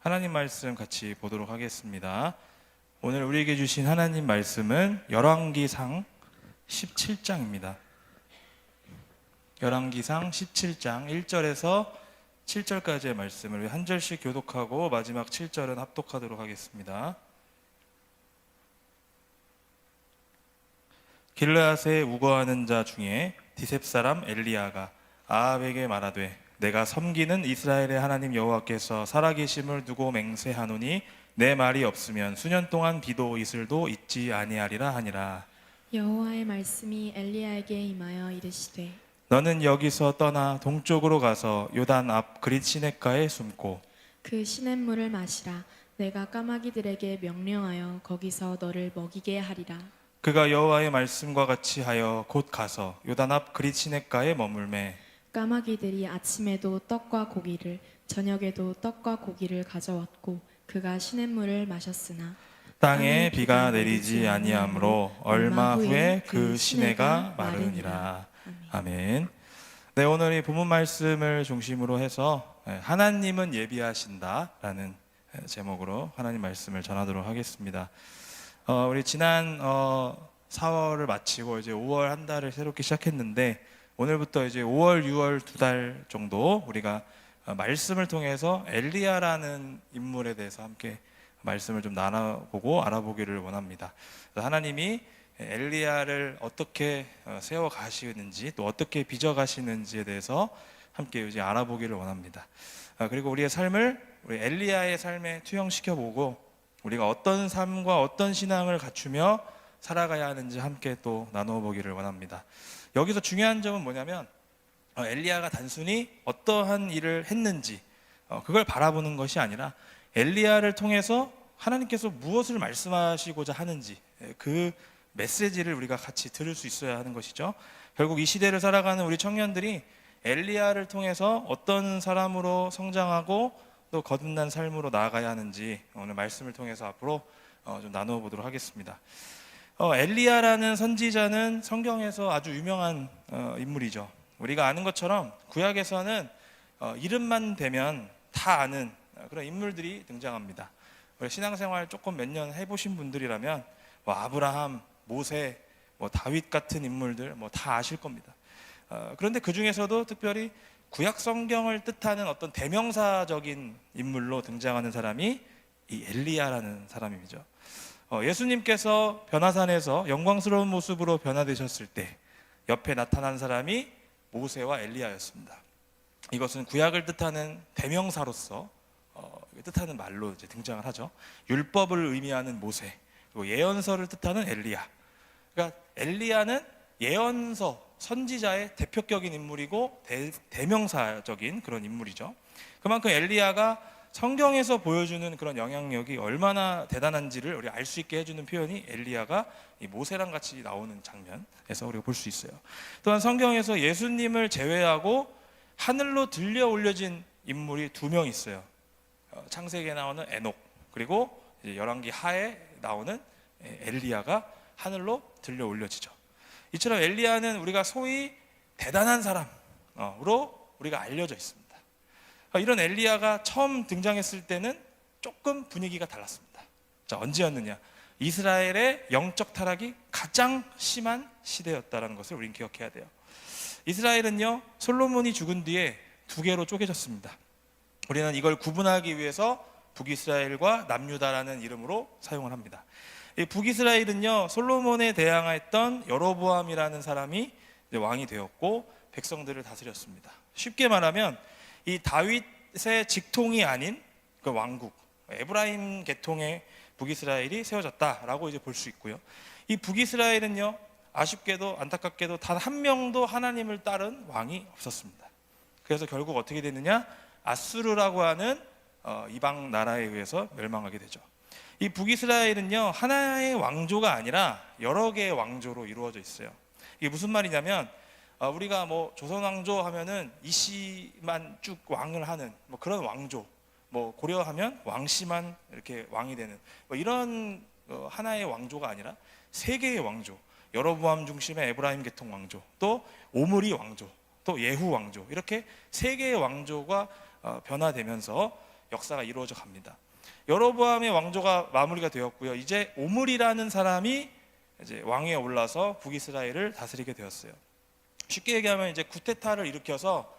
하나님 말씀 같이 보도록 하겠습니다. 오늘 우리에게 주신 하나님 말씀은 열왕기상 17장입니다. 열왕기상 17장 1절에서 7절까지의 말씀을 한 절씩 교독하고 마지막 7절은 합독하도록 하겠습니다. 길르앗에 우거하는 자 중에 디셉 사람 엘리야가 아합에게 말하되 내가 섬기는 이스라엘의 하나님 여호와께서 살아계심을 두고 맹세하노니 내 말이 없으면 수년 동안 비도 이슬도 있지 아니하리라 하니라. 여호와의 말씀이 엘리야에게 임하여 이르시되 너는 여기서 떠나 동쪽으로 가서 요단 앞 그릿 시냇가에 숨고 그 시냇물을 마시라. 내가 까마귀들에게 명령하여 거기서 너를 먹이게 하리라. 그가 여호와의 말씀과 같이 하여 곧 가서 요단 앞 그릿 시냇가에 머물매 까마귀들이 아침에도 떡과 고기를 저녁에도 떡과 고기를 가져왔고 그가 시냇물을 마셨으나 땅에 비가 내리지 아니하므로 얼마 후에 그 시내가 마르니라. 아멘. 네, 오늘 이 본문 말씀을 중심으로 해서 하나님은 예비하신다라는 제목으로 하나님 말씀을 전하도록 하겠습니다. 우리 지난 4월을 마치고 이제 5월 한 달을 새롭게 시작했는데 오늘부터 이제 5월, 6월 2달 정도 우리가 말씀을 통해서 엘리야라는 인물에 대해서 함께 말씀을 좀 나눠보고 알아보기를 원합니다. 하나님이 엘리야를 어떻게 세워 가시는지 또 어떻게 빚어 가시는지에 대해서 함께 이제 알아보기를 원합니다. 그리고 우리의 삶을 우리 엘리야의 삶에 투영시켜보고 우리가 어떤 삶과 어떤 신앙을 갖추며 살아가야 하는지 함께 또 나누어 보기를 원합니다. 여기서 중요한 점은 뭐냐면 엘리야가 단순히 어떠한 일을 했는지 그걸 바라보는 것이 아니라 엘리야를 통해서 하나님께서 무엇을 말씀하시고자 하는지 그 메시지를 우리가 같이 들을 수 있어야 하는 것이죠. 결국 이 시대를 살아가는 우리 청년들이 엘리야를 통해서 어떤 사람으로 성장하고 또 거듭난 삶으로 나아가야 하는지 오늘 말씀을 통해서 앞으로 좀 나누어 보도록 하겠습니다. 엘리야라는 선지자는 성경에서 아주 유명한 인물이죠. 우리가 아는 것처럼 구약에서는 이름만 대면 다 아는 그런 인물들이 등장합니다. 우리 신앙생활 조금 몇 년 해보신 분들이라면 뭐 아브라함, 모세, 뭐 다윗 같은 인물들 뭐 다 아실 겁니다. 그런데 그 중에서도 특별히 구약 성경을 뜻하는 어떤 대명사적인 인물로 등장하는 사람이 이 엘리야라는 사람이죠. 예수님께서 변화산에서 영광스러운 모습으로 변화되셨을 때 옆에 나타난 사람이 모세와 엘리야였습니다. 이것은 구약을 뜻하는 대명사로서 뜻하는 말로 이제 등장을 하죠. 율법을 의미하는 모세, 그리고 예언서를 뜻하는 엘리야. 그러니까 엘리야는 예언서, 선지자의 대표격인 인물이고 대명사적인 그런 인물이죠. 그만큼 엘리야가 성경에서 보여주는 그런 영향력이 얼마나 대단한지를 우리 알 수 있게 해주는 표현이 엘리야가 이 모세랑 같이 나오는 장면에서 우리가 볼 수 있어요. 또한 성경에서 예수님을 제외하고 하늘로 들려 올려진 인물이 2명 있어요. 창세기에 나오는 에녹, 그리고 열왕기 하에 나오는 엘리야가 하늘로 들려 올려지죠. 이처럼 엘리야는 우리가 소위 대단한 사람으로 우리가 알려져 있습니다. 이런 엘리야가 처음 등장했을 때는 조금 분위기가 달랐습니다. 자, 언제였느냐? 이스라엘의 영적 타락이 가장 심한 시대였다는 것을 우리는 기억해야 돼요. 이스라엘은요, 솔로몬이 죽은 뒤에 2개로 쪼개졌습니다. 우리는 이걸 구분하기 위해서 북이스라엘과 남유다라는 이름으로 사용을 합니다. 이 북이스라엘은요, 솔로몬에 대항했던 여로보암이라는 사람이 왕이 되었고 백성들을 다스렸습니다. 쉽게 말하면 이 다윗의 직통이 아닌 그 왕국, 에브라임 계통의 북이스라엘이 세워졌다라고 이제 볼 수 있고요. 이 북이스라엘은요, 아쉽게도 안타깝게도 단 한 명도 하나님을 따른 왕이 없었습니다. 그래서 결국 어떻게 됐느냐? 아수르라고 하는 이방 나라에 의해서 멸망하게 되죠. 이 북이스라엘은요, 하나의 왕조가 아니라 여러 개의 왕조로 이루어져 있어요. 이게 무슨 말이냐면 우리가 뭐 조선 왕조 하면은 이씨만 쭉 왕을 하는 뭐 그런 왕조, 뭐 고려하면 왕씨만 이렇게 왕이 되는 뭐 이런 하나의 왕조가 아니라 3개의 왕조, 여로보암 중심의 에브라임 계통 왕조, 또 오므리 왕조, 또 예후 왕조, 이렇게 3개의 왕조가 변화되면서 역사가 이루어져 갑니다. 여로보암의 왕조가 마무리가 되었고요. 이제 오므리라는 사람이 이제 왕위에 올라서 북이스라엘을 다스리게 되었어요. 쉽게 얘기하면 이제 쿠데타를 일으켜서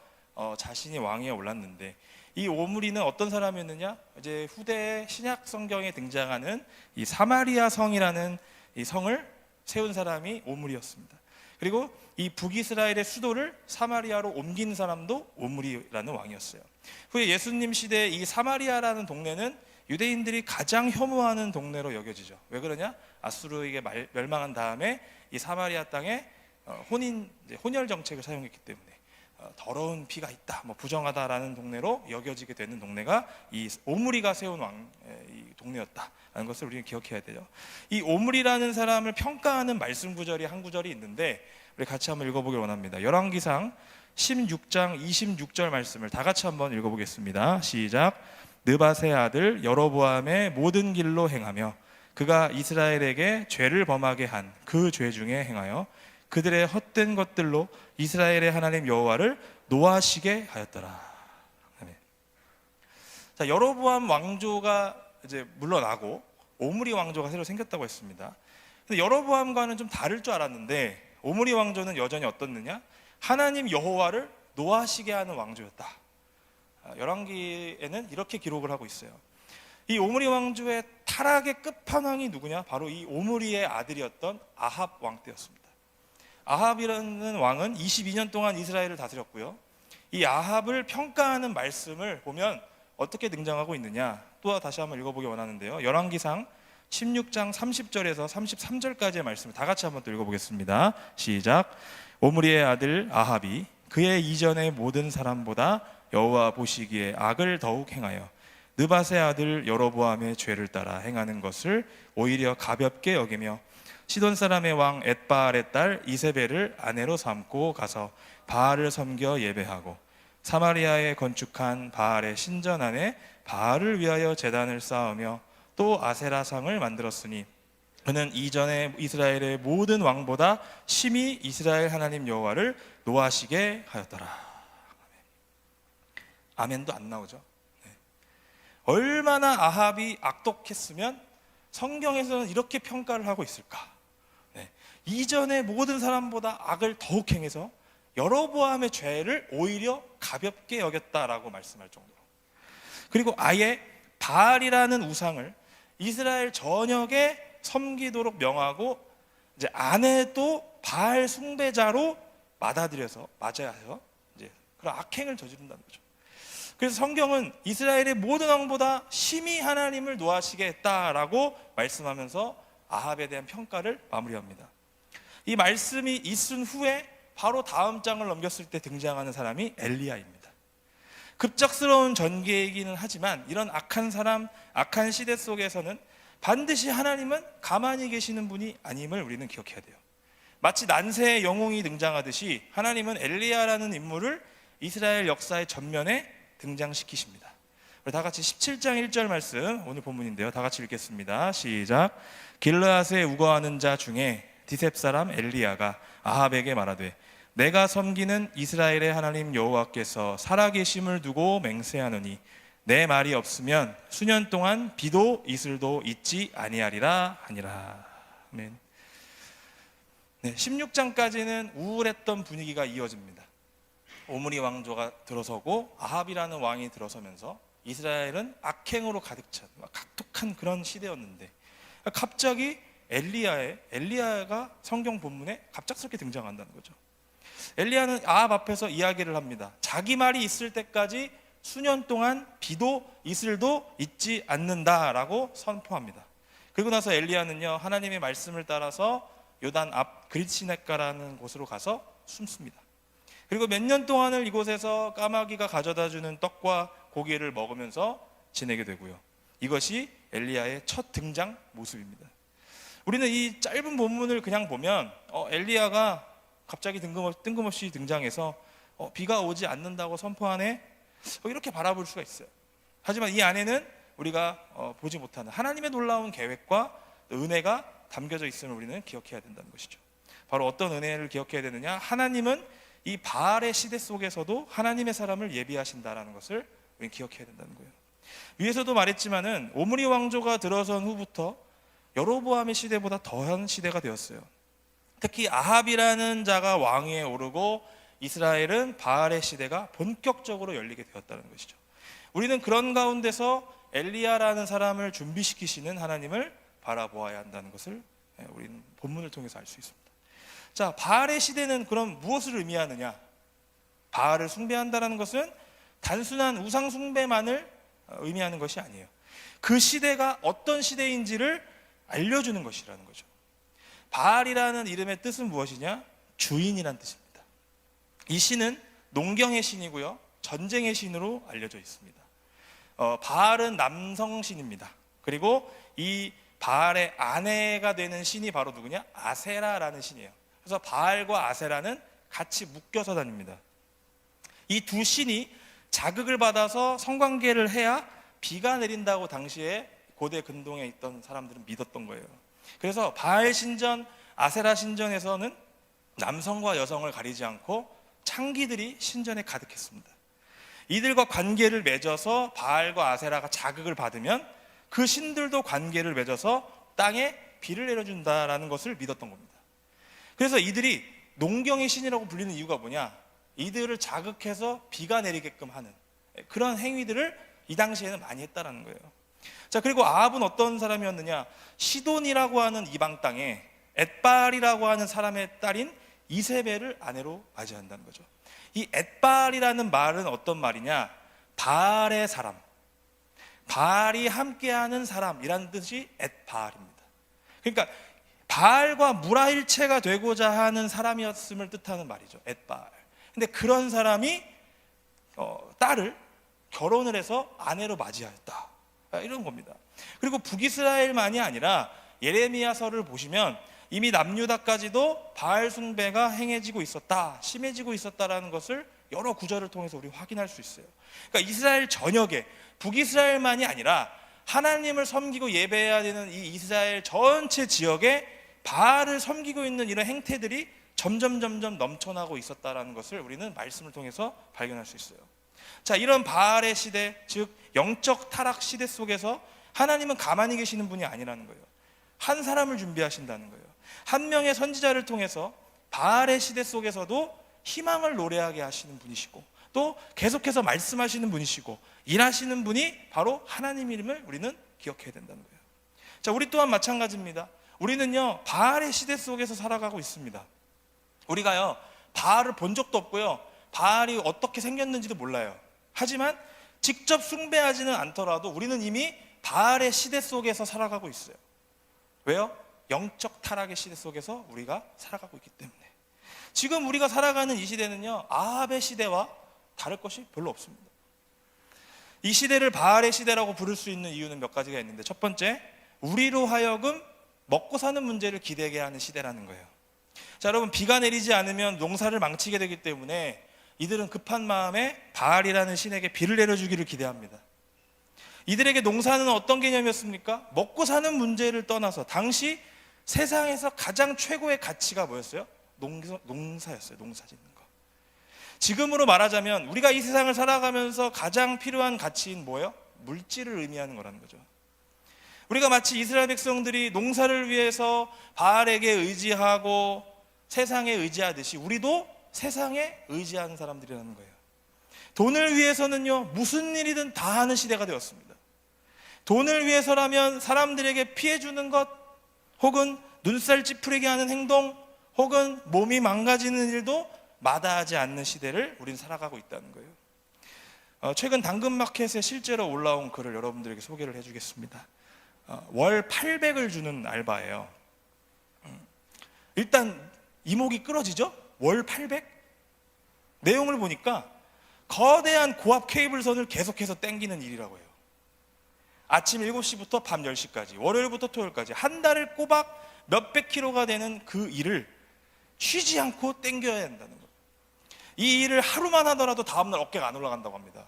자신이 왕위에 올랐는데, 이 오므리는 어떤 사람이었느냐? 이제 후대의 신약 성경에 등장하는 이 사마리아 성이라는 이 성을 세운 사람이 오므리였습니다. 그리고 이 북이스라엘의 수도를 사마리아로 옮긴 사람도 오므리라는 왕이었어요. 후에 예수님 시대에 이 사마리아라는 동네는 유대인들이 가장 혐오하는 동네로 여겨지죠. 왜 그러냐? 아수르에게 멸망한 다음에 이 사마리아 땅에 혼혈 정책을 사용했기 때문에 더러운 피가 있다, 부정하다라는 동네로 여겨지게 되는 동네가 이 오므리가 세운 이 동네였다라는 것을 우리는 기억해야 돼요. 이 오므리라는 사람을 평가하는 말씀 구절이 한 구절이 있는데, 우리 같이 한번 읽어보길 원합니다. 열왕기상 16장 26절 말씀을 다 같이 한번 읽어보겠습니다. 시작. 느밧의 아들 여로보암의 모든 길로 행하며 그가 이스라엘에게 죄를 범하게 한 그 죄 중에 행하여 그들의 헛된 것들로 이스라엘의 하나님 여호와를 노하시게 하였더라. 아멘. 자, 여로보암 왕조가 이제 물러나고 오므리 왕조가 새로 생겼다고 했습니다. 근데 여로보암과는 좀 다를 줄 알았는데, 오므리 왕조는 여전히 어떻느냐? 하나님 여호와를 노하시게 하는 왕조였다. 열왕기에는 이렇게 기록을 하고 있어요. 이 오므리 왕조의 타락의 끝판왕이 누구냐? 바로 이 오므리의 아들이었던 아합 왕 때였습니다. 아합이라는 왕은 22년 동안 이스라엘을 다스렸고요. 이 아합을 평가하는 말씀을 보면 어떻게 등장하고 있느냐? 또 다시 한번 읽어보기 원하는데요. 열왕기상 16장 30절에서 33절까지의 말씀을 다 같이 한번 또 읽어보겠습니다. 시작. 오므리의 아들 아합이 그의 이전의 모든 사람보다 여호와 보시기에 악을 더욱 행하여 느밧의 아들 여로보암의 죄를 따라 행하는 것을 오히려 가볍게 여기며 시돈 사람의 왕 엣바알의 딸 이세벨을 아내로 삼고 가서 바알을 섬겨 예배하고 사마리아에 건축한 바알의 신전 안에 바알을 위하여 제단을 쌓으며 또 아세라상을 만들었으니 그는 이전에 이스라엘의 모든 왕보다 심히 이스라엘 하나님 여호와를 노하시게 하였더라. 아멘도 안 나오죠. 네. 얼마나 아합이 악독했으면 성경에서는 이렇게 평가를 하고 있을까? 네. 이전의 모든 사람보다 악을 더욱 행해서 여로보암의 죄를 오히려 가볍게 여겼다라고 말씀할 정도로, 그리고 아예 바알이라는 우상을 이스라엘 전역에 섬기도록 명하고 이제 아내도 바알 숭배자로 맞아야 해서 이제 그런 악행을 저지른다는 거죠. 그래서 성경은 이스라엘의 모든 왕보다 심히 하나님을 노하시게 했다라고 말씀하면서 아합에 대한 평가를 마무리합니다. 이 말씀이 있은 후에 바로 다음 장을 넘겼을 때 등장하는 사람이 엘리야입니다. 급작스러운 전개이기는 하지만 이런 악한 사람, 악한 시대 속에서는 반드시 하나님은 가만히 계시는 분이 아님을 우리는 기억해야 돼요. 마치 난세의 영웅이 등장하듯이 하나님은 엘리야라는 인물을 이스라엘 역사의 전면에 등장시키십니다. 우리 다 같이 17장 1절 말씀, 오늘 본문인데요. 다 같이 읽겠습니다. 시작. 길르앗에 우거하는 자 중에 디셉 사람 엘리야가 아합에게 말하되 내가 섬기는 이스라엘의 하나님 여호와께서 살아계심을 두고 맹세하노니 내 말이 없으면 수년 동안 비도 이슬도 있지 아니하리라 하니라. 아멘. 네, 16장까지는 우울했던 분위기가 이어집니다. 오므리 왕조가 들어서고 아합이라는 왕이 들어서면서 이스라엘은 악행으로 가득 찬 각독한 그런 시대였는데, 갑자기 엘리야가 성경 본문에 갑작스럽게 등장한다는 거죠. 엘리야는 아합 앞에서 이야기를 합니다. 자기 말이 있을 때까지 수년 동안 비도 이슬도 있지 않는다라고 선포합니다. 그리고 나서 엘리야는요, 하나님의 말씀을 따라서 요단 앞 그릿시네가라는 곳으로 가서 숨습니다. 그리고 몇 년 동안을 이곳에서 까마귀가 가져다주는 떡과 고기를 먹으면서 지내게 되고요. 이것이 엘리야의 첫 등장 모습입니다. 우리는 이 짧은 본문을 그냥 보면 엘리야가 갑자기 뜬금없이 등장해서 비가 오지 않는다고 선포하네, 이렇게 바라볼 수가 있어요. 하지만 이 안에는 우리가 보지 못하는 하나님의 놀라운 계획과 은혜가 담겨져 있음을 우리는 기억해야 된다는 것이죠. 바로 어떤 은혜를 기억해야 되느냐? 하나님은 이 바알의 시대 속에서도 하나님의 사람을 예비하신다라는 것을 우리는 기억해야 된다는 거예요. 위에서도 말했지만은 오므리 왕조가 들어선 후부터 여로보암의 시대보다 더한 시대가 되었어요. 특히 아합이라는 자가 왕위에 오르고 이스라엘은 바알의 시대가 본격적으로 열리게 되었다는 것이죠. 우리는 그런 가운데서 엘리야라는 사람을 준비시키시는 하나님을 바라보아야 한다는 것을 우리는 본문을 통해서 알 수 있습니다. 자, 바알의 시대는 그럼 무엇을 의미하느냐? 바알을 숭배한다는 것은 단순한 우상 숭배만을 의미하는 것이 아니에요. 그 시대가 어떤 시대인지를 알려주는 것이라는 거죠. 바알이라는 이름의 뜻은 무엇이냐? 주인이란 뜻입니다. 이 신은 농경의 신이고요, 전쟁의 신으로 알려져 있습니다. 바알은 남성 신입니다. 그리고 이 바알의 아내가 되는 신이 바로 누구냐? 아세라라는 신이에요. 그래서 바알과 아세라는 같이 묶여서 다닙니다. 이 두 신이 자극을 받아서 성관계를 해야 비가 내린다고 당시에 고대 근동에 있던 사람들은 믿었던 거예요. 그래서 바알 신전, 아세라 신전에서는 남성과 여성을 가리지 않고 창기들이 신전에 가득했습니다. 이들과 관계를 맺어서 바알과 아세라가 자극을 받으면 그 신들도 관계를 맺어서 땅에 비를 내려준다라는 것을 믿었던 겁니다. 그래서 이들이 농경의 신이라고 불리는 이유가 뭐냐? 이들을 자극해서 비가 내리게끔 하는 그런 행위들을 이 당시에는 많이 했다라는 거예요. 자, 그리고 아합은 어떤 사람이었느냐? 시돈이라고 하는 이방 땅에 엣바알이라고 하는 사람의 딸인 이세벨을 아내로 맞이한다는 거죠. 이 엣바알이라는 말은 어떤 말이냐? 바알의 사람, 바알이 함께하는 사람이라는 뜻이 엣바알입니다. 그러니까 바알과 무라일체가 되고자 하는 사람이었음을 뜻하는 말이죠. 엣바알. 근데 그런 사람이 딸을 결혼을 해서 아내로 맞이하였다, 이런 겁니다. 그리고 북이스라엘만이 아니라 예레미야서를 보시면 이미 남유다까지도 바알 숭배가 행해지고 있었다, 심해지고 있었다라는 것을 여러 구절을 통해서 우리 확인할 수 있어요. 그러니까 이스라엘 전역에 북이스라엘만이 아니라 하나님을 섬기고 예배해야 되는 이 이스라엘 전체 지역에 바알을 섬기고 있는 이런 행태들이 점점 넘쳐나고 있었다라는 것을 우리는 말씀을 통해서 발견할 수 있어요. 자, 이런 바알의 시대, 즉 영적 타락 시대 속에서 하나님은 가만히 계시는 분이 아니라는 거예요. 한 사람을 준비하신다는 거예요. 한 명의 선지자를 통해서 바알의 시대 속에서도 희망을 노래하게 하시는 분이시고, 또 계속해서 말씀하시는 분이시고 일하시는 분이 바로 하나님임을 우리는 기억해야 된다는 거예요. 자, 우리 또한 마찬가지입니다. 우리는요, 바알의 시대 속에서 살아가고 있습니다. 우리가요, 바알을 본 적도 없고요, 바알이 어떻게 생겼는지도 몰라요. 하지만 직접 숭배하지는 않더라도 우리는 이미 바알의 시대 속에서 살아가고 있어요. 왜요? 영적 타락의 시대 속에서 우리가 살아가고 있기 때문에. 지금 우리가 살아가는 이 시대는요, 아합의 시대와 다를 것이 별로 없습니다. 이 시대를 바알의 시대라고 부를 수 있는 이유는 몇 가지가 있는데, 첫 번째, 우리로 하여금 먹고 사는 문제를 기대게 하는 시대라는 거예요. 자, 여러분, 비가 내리지 않으면 농사를 망치게 되기 때문에 이들은 급한 마음에 바알이라는 신에게 비를 내려주기를 기대합니다. 이들에게 농사는 어떤 개념이었습니까? 먹고 사는 문제를 떠나서 당시 세상에서 가장 최고의 가치가 뭐였어요? 농사였어요. 농사 짓는 거. 지금으로 말하자면 우리가 이 세상을 살아가면서 가장 필요한 가치인 뭐예요? 물질을 의미하는 거라는 거죠. 우리가 마치 이스라엘 백성들이 농사를 위해서 바알에게 의지하고 세상에 의지하듯이 우리도 세상에 의지하는 사람들이라는 거예요. 돈을 위해서는요, 무슨 일이든 다 하는 시대가 되었습니다. 돈을 위해서라면 사람들에게 피해 주는 것, 혹은 눈살 찌푸리게 하는 행동, 혹은 몸이 망가지는 일도 마다하지 않는 시대를 우리는 살아가고 있다는 거예요. 최근 당근마켓에 실제로 올라온 글을 여러분들에게 소개를 해주겠습니다. 월 800을 주는 알바예요. 일단 이목이 끌어지죠? 월 800? 내용을 보니까 거대한 고압 케이블선을 계속해서 땡기는 일이라고 해요. 아침 7시부터 밤 10시까지, 월요일부터 토요일까지 한 달을 꼬박 몇백 킬로가 되는 그 일을 쉬지 않고 땡겨야 한다는 거예요. 이 일을 하루만 하더라도 다음날 어깨가 안 올라간다고 합니다.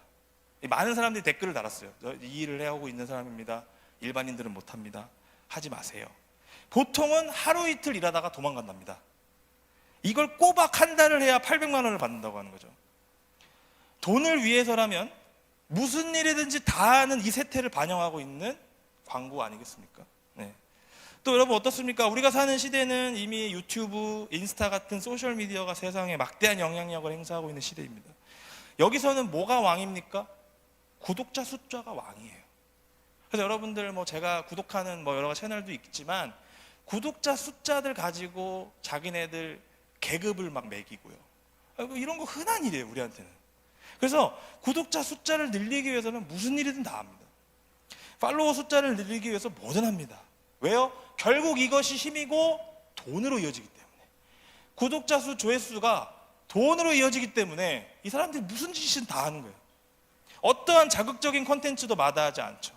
많은 사람들이 댓글을 달았어요. 이 일을 해오고 있는 사람입니다. 일반인들은 못합니다. 하지 마세요. 보통은 하루 이틀 일하다가 도망간답니다. 이걸 꼬박 한 달을 해야 800만 원을 받는다고 하는 거죠. 돈을 위해서라면 무슨 일이든지 다 하는 이 세태를 반영하고 있는 광고 아니겠습니까? 네. 또 여러분 어떻습니까? 우리가 사는 시대는 이미 유튜브, 인스타 같은 소셜미디어가 세상에 막대한 영향력을 행사하고 있는 시대입니다. 여기서는 뭐가 왕입니까? 구독자 숫자가 왕이에요. 그래서 여러분들 제가 구독하는 여러 채널도 있지만 구독자 숫자들 가지고 자기네들 계급을 막 매기고요. 이런 거 흔한 일이에요, 우리한테는. 그래서 구독자 숫자를 늘리기 위해서는 무슨 일이든 다 합니다. 팔로워 숫자를 늘리기 위해서 뭐든 합니다. 왜요? 결국 이것이 힘이고 돈으로 이어지기 때문에. 구독자 수, 조회수가 돈으로 이어지기 때문에 이 사람들이 무슨 짓이든 다 하는 거예요. 어떠한 자극적인 콘텐츠도 마다하지 않죠.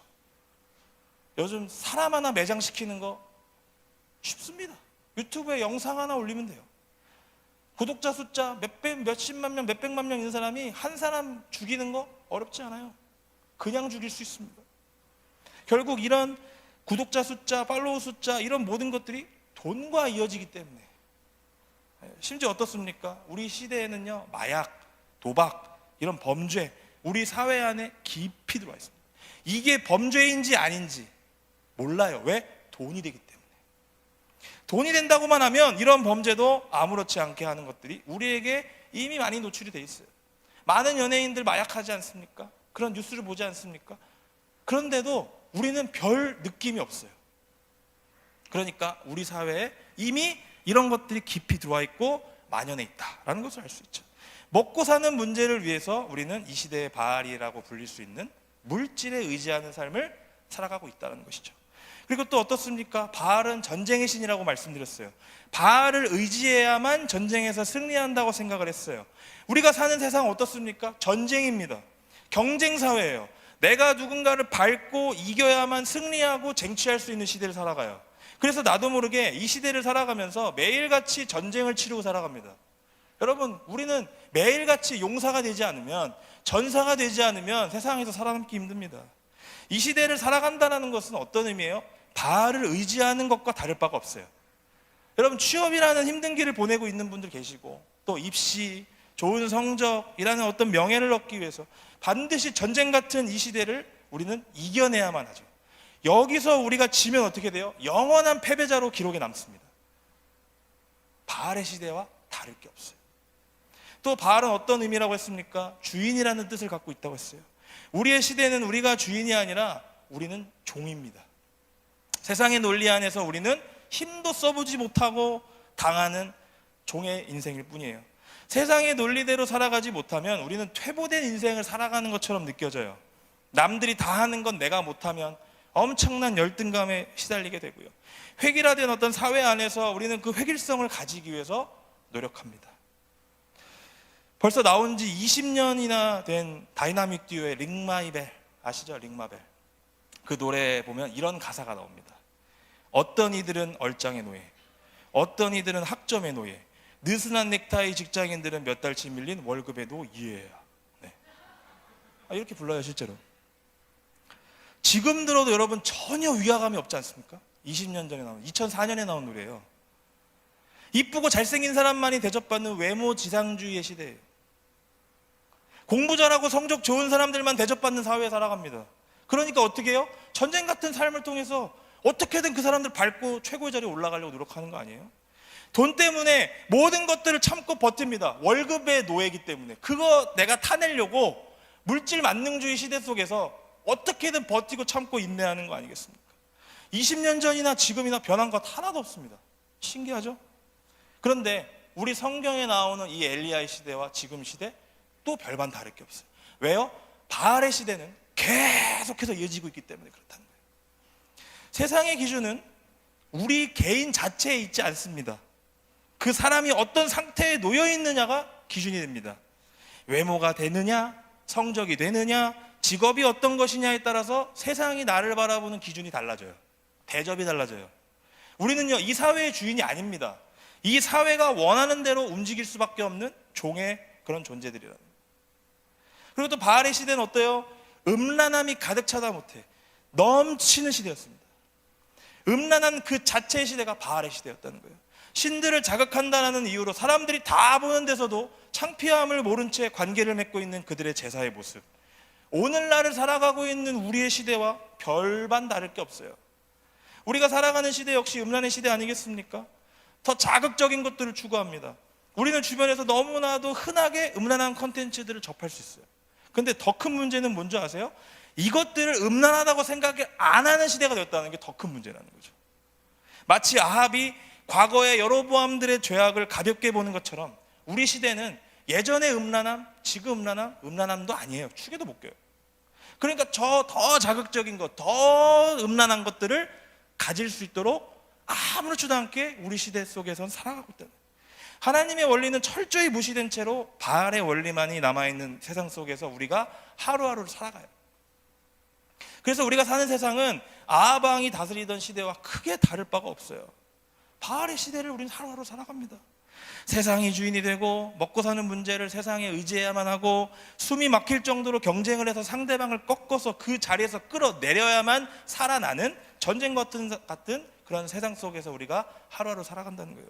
요즘 사람 하나 매장시키는 거 쉽습니다. 유튜브에 영상 하나 올리면 돼요. 구독자 숫자 몇십만 명, 몇백만 명 있는 사람이 한 사람 죽이는 거 어렵지 않아요. 그냥 죽일 수 있습니다. 결국 이런 구독자 숫자, 팔로우 숫자 이런 모든 것들이 돈과 이어지기 때문에 심지어 어떻습니까? 우리 시대에는요, 마약, 도박 이런 범죄 우리 사회 안에 깊이 들어와 있습니다. 이게 범죄인지 아닌지 몰라요. 왜? 돈이 되기 때문에. 돈이 된다고만 하면 이런 범죄도 아무렇지 않게 하는 것들이 우리에게 이미 많이 노출이 돼 있어요. 많은 연예인들 마약하지 않습니까? 그런 뉴스를 보지 않습니까? 그런데도 우리는 별 느낌이 없어요. 그러니까 우리 사회에 이미 이런 것들이 깊이 들어와 있고 만연해 있다라는 것을 알 수 있죠. 먹고 사는 문제를 위해서 우리는 이 시대의 바알이라고 불릴 수 있는 물질에 의지하는 삶을 살아가고 있다는 것이죠. 그리고 또 어떻습니까? 바알은 전쟁의 신이라고 말씀드렸어요. 바알을 의지해야만 전쟁에서 승리한다고 생각을 했어요. 우리가 사는 세상 어떻습니까? 전쟁입니다. 경쟁사회예요. 내가 누군가를 밟고 이겨야만 승리하고 쟁취할 수 있는 시대를 살아가요. 그래서 나도 모르게 이 시대를 살아가면서 매일같이 전쟁을 치르고 살아갑니다. 여러분, 우리는 매일같이 용사가 되지 않으면, 전사가 되지 않으면 세상에서 살아남기 힘듭니다. 이 시대를 살아간다는 것은 어떤 의미예요? 바알을 의지하는 것과 다를 바가 없어요. 여러분, 취업이라는 힘든 길을 보내고 있는 분들 계시고, 또 입시, 좋은 성적이라는 어떤 명예를 얻기 위해서 반드시 전쟁 같은 이 시대를 우리는 이겨내야만 하죠. 여기서 우리가 지면 어떻게 돼요? 영원한 패배자로 기록에 남습니다. 바알의 시대와 다를 게 없어요. 또 바알은 어떤 의미라고 했습니까? 주인이라는 뜻을 갖고 있다고 했어요. 우리의 시대는 우리가 주인이 아니라 우리는 종입니다. 세상의 논리 안에서 우리는 힘도 써보지 못하고 당하는 종의 인생일 뿐이에요. 세상의 논리대로 살아가지 못하면 우리는 퇴보된 인생을 살아가는 것처럼 느껴져요. 남들이 다 하는 건 내가 못하면 엄청난 열등감에 시달리게 되고요. 획일화된 어떤 사회 안에서 우리는 그 획일성을 가지기 위해서 노력합니다. 벌써 나온 지 20년이나 된 다이나믹 듀오의 링마이벨 아시죠? 링마벨. 그 노래에 보면 이런 가사가 나옵니다. 어떤 이들은 얼짱의 노예, 어떤 이들은 학점의 노예, 느슨한 넥타이 직장인들은 몇 달치 밀린 월급의 노예야. 네. 이렇게 불러요, 실제로. 지금 들어도 여러분 전혀 위화감이 없지 않습니까? 20년 전에 나온, 2004년에 나온 노래예요. 이쁘고 잘생긴 사람만이 대접받는 외모 지상주의의 시대예요. 공부 잘하고 성적 좋은 사람들만 대접받는 사회에 살아갑니다. 그러니까 어떻게 해요? 전쟁 같은 삶을 통해서 어떻게든 그 사람들 밟고 최고의 자리에 올라가려고 노력하는 거 아니에요? 돈 때문에 모든 것들을 참고 버팁니다. 월급의 노예이기 때문에. 그거 내가 타내려고 물질 만능주의 시대 속에서 어떻게든 버티고 참고 인내하는 거 아니겠습니까? 20년 전이나 지금이나 변한 것 하나도 없습니다. 신기하죠? 그런데 우리 성경에 나오는 이 엘리야의 시대와 지금 시대 또 별반 다를 게 없어요. 왜요? 바알의 시대는 계속해서 이어지고 있기 때문에 그렇다는 거예요. 세상의 기준은 우리 개인 자체에 있지 않습니다. 그 사람이 어떤 상태에 놓여 있느냐가 기준이 됩니다. 외모가 되느냐, 성적이 되느냐, 직업이 어떤 것이냐에 따라서 세상이 나를 바라보는 기준이 달라져요. 대접이 달라져요. 우리는요, 이 사회의 주인이 아닙니다. 이 사회가 원하는 대로 움직일 수밖에 없는 종의 그런 존재들이라는 거예요. 그리고 또 바알의 시대는 어때요? 음란함이 가득 차다 못해 넘치는 시대였습니다. 음란한 그 자체의 시대가 바알의 시대였다는 거예요. 신들을 자극한다는 이유로 사람들이 다 보는 데서도 창피함을 모른 채 관계를 맺고 있는 그들의 제사의 모습. 오늘날을 살아가고 있는 우리의 시대와 별반 다를 게 없어요. 우리가 살아가는 시대 역시 음란의 시대 아니겠습니까? 더 자극적인 것들을 추구합니다. 우리는 주변에서 너무나도 흔하게 음란한 컨텐츠들을 접할 수 있어요. 근데 더 큰 문제는 뭔지 아세요? 이것들을 음란하다고 생각을 안 하는 시대가 되었다는 게 더 큰 문제라는 거죠. 마치 아합이 과거의 여로보암들의 죄악을 가볍게 보는 것처럼 우리 시대는 예전의 음란함, 지금 음란함도 아니에요. 축에도 못 껴요. 그러니까 더 자극적인 것, 더 음란한 것들을 가질 수 있도록 아무렇지도 않게 우리 시대 속에선 살아가고 있다. 하나님의 원리는 철저히 무시된 채로 바알의 원리만이 남아있는 세상 속에서 우리가 하루하루를 살아가요. 그래서 우리가 사는 세상은 아합 왕이 다스리던 시대와 크게 다를 바가 없어요. 바알의 시대를 우리는 하루하루 살아갑니다. 세상이 주인이 되고 먹고 사는 문제를 세상에 의지해야만 하고 숨이 막힐 정도로 경쟁을 해서 상대방을 꺾어서 그 자리에서 끌어내려야만 살아나는 전쟁 같은 그런 세상 속에서 우리가 하루하루 살아간다는 거예요.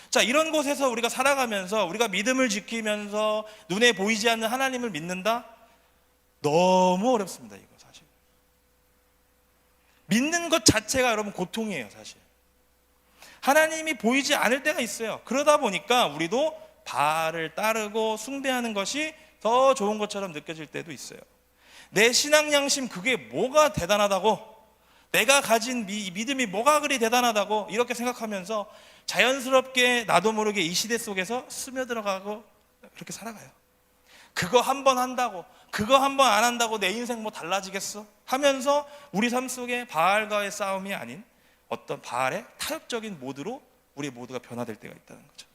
자, 이런 곳에서 우리가 살아가면서 우리가 믿음을 지키면서 눈에 보이지 않는 하나님을 믿는다? 너무 어렵습니다. 이거 사실 믿는 것 자체가 여러분 고통이에요. 사실 하나님이 보이지 않을 때가 있어요. 그러다 보니까 우리도 바알을 따르고 숭배하는 것이 더 좋은 것처럼 느껴질 때도 있어요. 내 신앙 양심 그게 뭐가 대단하다고, 내가 가진 믿음이 뭐가 그리 대단하다고 이렇게 생각하면서 자연스럽게 나도 모르게 이 시대 속에서 스며들어가고 그렇게 살아가요. 그거 한 번 한다고, 그거 한 번 안 한다고 내 인생 뭐 달라지겠어? 하면서 우리 삶 속에 바알과의 싸움이 아닌 어떤 바알의 타협적인 모드로 우리 모두가 변화될 때가 있다는 거죠.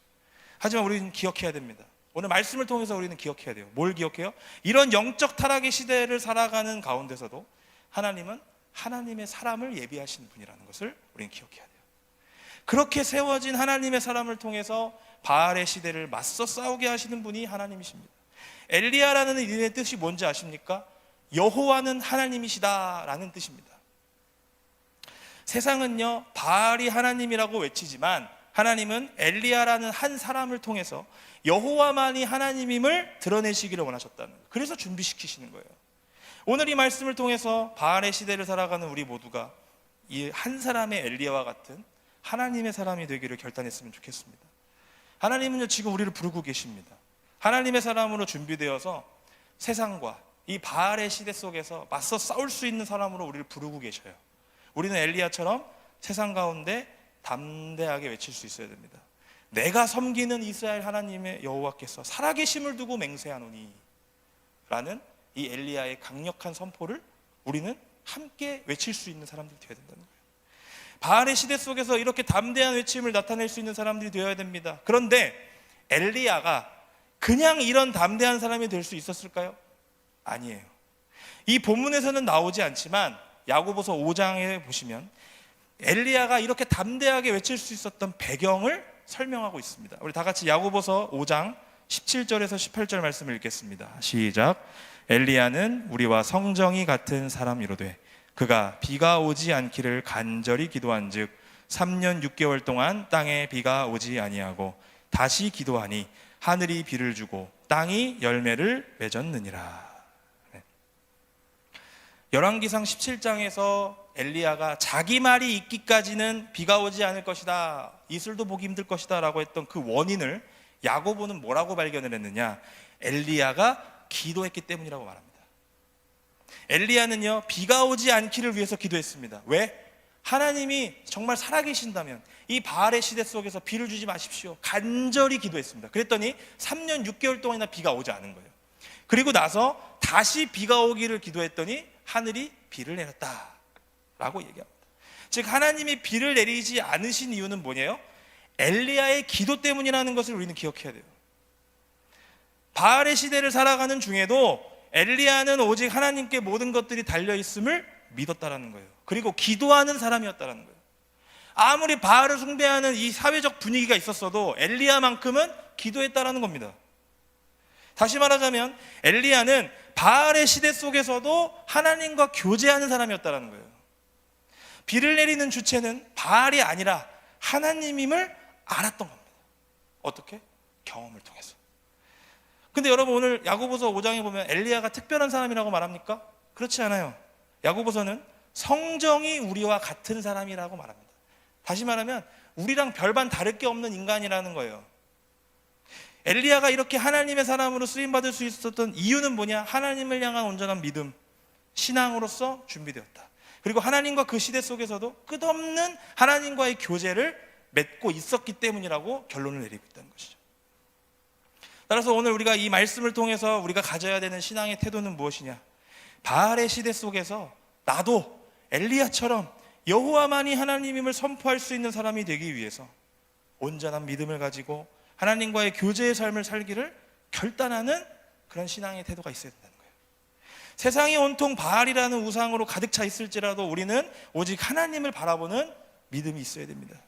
하지만 우리는 기억해야 됩니다. 오늘 말씀을 통해서 우리는 기억해야 돼요. 뭘 기억해요? 이런 영적 타락의 시대를 살아가는 가운데서도 하나님은 하나님의 사람을 예비하신 분이라는 것을 우리는 기억해야 돼요. 그렇게 세워진 하나님의 사람을 통해서 바알의 시대를 맞서 싸우게 하시는 분이 하나님이십니다. 엘리야라는 이름의 뜻이 뭔지 아십니까? 여호와는 하나님이시다라는 뜻입니다. 세상은요 바알이 하나님이라고 외치지만 하나님은 엘리야라는 한 사람을 통해서 여호와만이 하나님임을 드러내시기를 원하셨다는 거예요. 그래서 준비시키시는 거예요. 오늘 이 말씀을 통해서 바알의 시대를 살아가는 우리 모두가 이 한 사람의 엘리야와 같은 하나님의 사람이 되기를 결단했으면 좋겠습니다. 하나님은요 지금 우리를 부르고 계십니다. 하나님의 사람으로 준비되어서 세상과 이 바알의 시대 속에서 맞서 싸울 수 있는 사람으로 우리를 부르고 계셔요. 우리는 엘리야처럼 세상 가운데 담대하게 외칠 수 있어야 됩니다. 내가 섬기는 이스라엘 하나님의 여호와께서 살아계심을 두고 맹세하노니 라는 이 엘리야의 강력한 선포를 우리는 함께 외칠 수 있는 사람들이 되어야 된다는 거예요. 바알의 시대 속에서 이렇게 담대한 외침을 나타낼 수 있는 사람들이 되어야 됩니다. 그런데 엘리야가 그냥 이런 담대한 사람이 될 수 있었을까요? 아니에요. 이 본문에서는 나오지 않지만 야고보서 5장에 보시면 엘리야가 이렇게 담대하게 외칠 수 있었던 배경을 설명하고 있습니다. 우리 다 같이 야고보서 5장 17절에서 18절 말씀을 읽겠습니다. 시작. 엘리야는 우리와 성정이 같은 사람이로되 그가 비가 오지 않기를 간절히 기도한즉 3년 6개월 동안 땅에 비가 오지 아니하고 다시 기도하니 하늘이 비를 주고 땅이 열매를 맺었느니라. 열왕기상 17장에서 엘리야가 자기 말이 있기까지는 비가 오지 않을 것이다, 이슬도 보기 힘들 것이다 라고 했던 그 원인을 야고보는 뭐라고 발견을 했느냐? 엘리야가 기도했기 때문이라고 말합니다. 엘리야는요 비가 오지 않기를 위해서 기도했습니다. 왜? 하나님이 정말 살아계신다면 이 바알의 시대 속에서 비를 주지 마십시오, 간절히 기도했습니다. 그랬더니 3년 6개월 동안이나 비가 오지 않은 거예요. 그리고 나서 다시 비가 오기를 기도했더니 하늘이 비를 내렸다라고 얘기합니다. 즉 하나님이 비를 내리지 않으신 이유는 뭐냐요? 엘리야의 기도 때문이라는 것을 우리는 기억해야 돼요. 바알의 시대를 살아가는 중에도 엘리야는 오직 하나님께 모든 것들이 달려있음을 믿었다라는 거예요. 그리고 기도하는 사람이었다라는 거예요. 아무리 바알을 숭배하는 이 사회적 분위기가 있었어도 엘리야만큼은 기도했다라는 겁니다. 다시 말하자면 엘리야는 바알의 시대 속에서도 하나님과 교제하는 사람이었다라는 거예요. 비를 내리는 주체는 바알이 아니라 하나님임을 알았던 겁니다. 어떻게? 경험을 통해서. 근데 여러분 오늘 야고보서 5장에 보면 엘리야가 특별한 사람이라고 말합니까? 그렇지 않아요. 야고보서는 성정이 우리와 같은 사람이라고 말합니다. 다시 말하면 우리랑 별반 다를 게 없는 인간이라는 거예요. 엘리야가 이렇게 하나님의 사람으로 쓰임받을 수 있었던 이유는 뭐냐? 하나님을 향한 온전한 믿음, 신앙으로서 준비되었다. 그리고 하나님과 그 시대 속에서도 끝없는 하나님과의 교제를 맺고 있었기 때문이라고 결론을 내리고 있다는 것이죠. 따라서 오늘 우리가 이 말씀을 통해서 우리가 가져야 되는 신앙의 태도는 무엇이냐? 바알의 시대 속에서 나도 엘리야처럼 여호와만이 하나님임을 선포할 수 있는 사람이 되기 위해서 온전한 믿음을 가지고 하나님과의 교제의 삶을 살기를 결단하는 그런 신앙의 태도가 있어야 된다는 거예요. 세상이 온통 바알이라는 우상으로 가득 차 있을지라도 우리는 오직 하나님을 바라보는 믿음이 있어야 됩니다.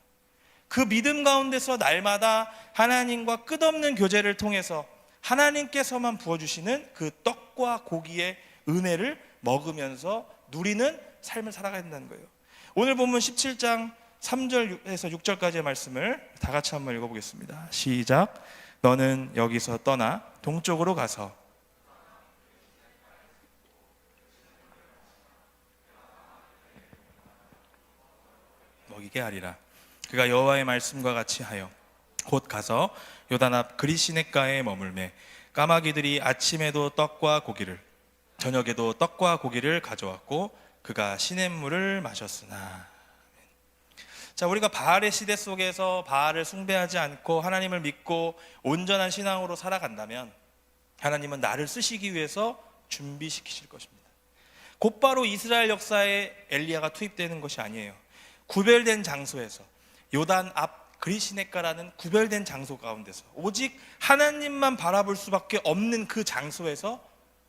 그 믿음 가운데서 날마다 하나님과 끝없는 교제를 통해서 하나님께서만 부어주시는 그 떡과 고기의 은혜를 먹으면서 누리는 삶을 살아가야 된다는 거예요. 오늘 본문 17장 3절에서 6절까지의 말씀을 다 같이 한번 읽어보겠습니다. 시작. 너는 여기서 떠나 동쪽으로 가서 먹이게 하리라. 그가 여호와의 말씀과 같이 하여 곧 가서 요단 앞 그리시네가에 머물매 까마귀들이 아침에도 떡과 고기를 저녁에도 떡과 고기를 가져왔고 그가 시냇물을 마셨으나. 자, 우리가 바알의 시대 속에서 바알을 숭배하지 않고 하나님을 믿고 온전한 신앙으로 살아간다면 하나님은 나를 쓰시기 위해서 준비시키실 것입니다. 곧바로 이스라엘 역사에 엘리야가 투입되는 것이 아니에요. 구별된 장소에서 요단 앞 그리시네가라는 구별된 장소 가운데서 오직 하나님만 바라볼 수밖에 없는 그 장소에서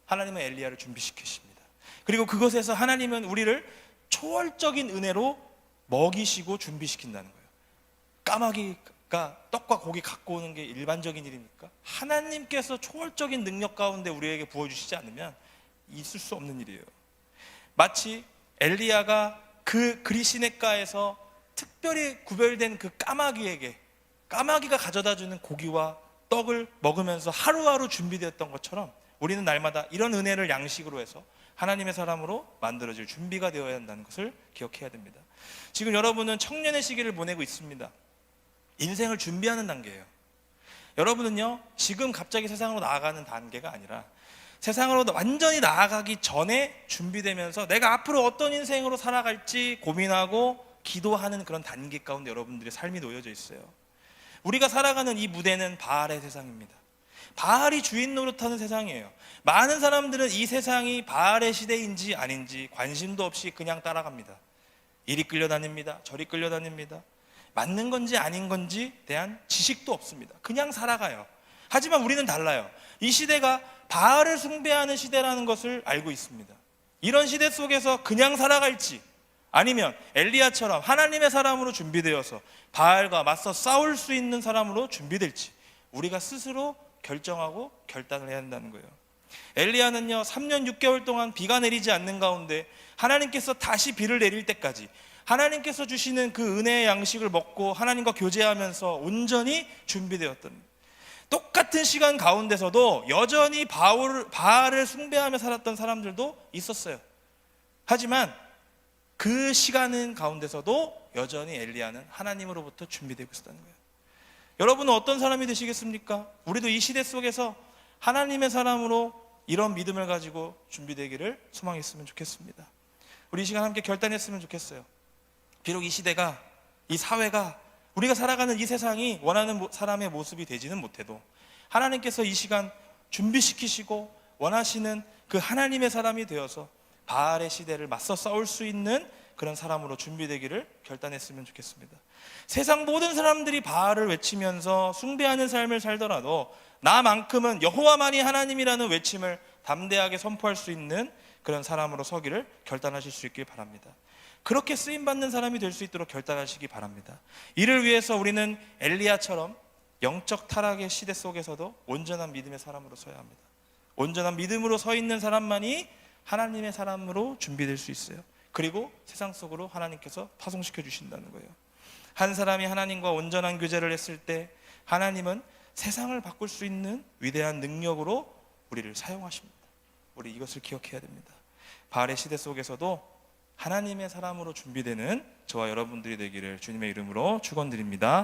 하나님은 엘리야를 준비시키십니다. 그리고 그것에서 하나님은 우리를 초월적인 은혜로 먹이시고 준비시킨다는 거예요. 까마귀가 떡과 고기 갖고 오는 게 일반적인 일입니까? 하나님께서 초월적인 능력 가운데 우리에게 부어주시지 않으면 있을 수 없는 일이에요. 마치 엘리야가 그 그리시네가에서 특별히 구별된 그 까마귀에게 까마귀가 가져다주는 고기와 떡을 먹으면서 하루하루 준비되었던 것처럼 우리는 날마다 이런 은혜를 양식으로 해서 하나님의 사람으로 만들어질 준비가 되어야 한다는 것을 기억해야 됩니다. 지금 여러분은 청년의 시기를 보내고 있습니다. 인생을 준비하는 단계예요. 여러분은요, 지금 갑자기 세상으로 나아가는 단계가 아니라 세상으로 완전히 나아가기 전에 준비되면서 내가 앞으로 어떤 인생으로 살아갈지 고민하고 기도하는 그런 단계 가운데 여러분들의 삶이 놓여져 있어요. 우리가 살아가는 이 무대는 바알의 세상입니다. 바알이 주인 노릇하는 세상이에요. 많은 사람들은 이 세상이 바알의 시대인지 아닌지 관심도 없이 그냥 따라갑니다. 이리 끌려다닙니다. 저리 끌려다닙니다. 맞는 건지 아닌 건지 대한 지식도 없습니다. 그냥 살아가요. 하지만 우리는 달라요. 이 시대가 바알을 숭배하는 시대라는 것을 알고 있습니다. 이런 시대 속에서 그냥 살아갈지 아니면 엘리야처럼 하나님의 사람으로 준비되어서 바알과 맞서 싸울 수 있는 사람으로 준비될지 우리가 스스로 결정하고 결단을 해야 한다는 거예요. 엘리야는요 3년 6개월 동안 비가 내리지 않는 가운데 하나님께서 다시 비를 내릴 때까지 하나님께서 주시는 그 은혜의 양식을 먹고 하나님과 교제하면서 온전히 준비되었던, 똑같은 시간 가운데서도 여전히 바알을 숭배하며 살았던 사람들도 있었어요. 하지만 그 시간 가운데서도 여전히 엘리야는 하나님으로부터 준비되고 있었다는 거예요. 여러분은 어떤 사람이 되시겠습니까? 우리도 이 시대 속에서 하나님의 사람으로 이런 믿음을 가지고 준비되기를 소망했으면 좋겠습니다. 우리 이 시간 함께 결단했으면 좋겠어요. 비록 이 시대가, 이 사회가, 우리가 살아가는 이 세상이 원하는 사람의 모습이 되지는 못해도 하나님께서 이 시간 준비시키시고 원하시는 그 하나님의 사람이 되어서 바알의 시대를 맞서 싸울 수 있는 그런 사람으로 준비되기를 결단했으면 좋겠습니다. 세상 모든 사람들이 바알을 외치면서 숭배하는 삶을 살더라도 나만큼은 여호와만이 하나님이라는 외침을 담대하게 선포할 수 있는 그런 사람으로 서기를 결단하실 수 있길 바랍니다. 그렇게 쓰임받는 사람이 될 수 있도록 결단하시기 바랍니다. 이를 위해서 우리는 엘리야처럼 영적 타락의 시대 속에서도 온전한 믿음의 사람으로 서야 합니다. 온전한 믿음으로 서 있는 사람만이 하나님의 사람으로 준비될 수 있어요. 그리고 세상 속으로 하나님께서 파송시켜 주신다는 거예요. 한 사람이 하나님과 온전한 교제를 했을 때 하나님은 세상을 바꿀 수 있는 위대한 능력으로 우리를 사용하십니다. 우리 이것을 기억해야 됩니다. 바알의 시대 속에서도 하나님의 사람으로 준비되는 저와 여러분들이 되기를 주님의 이름으로 축원드립니다.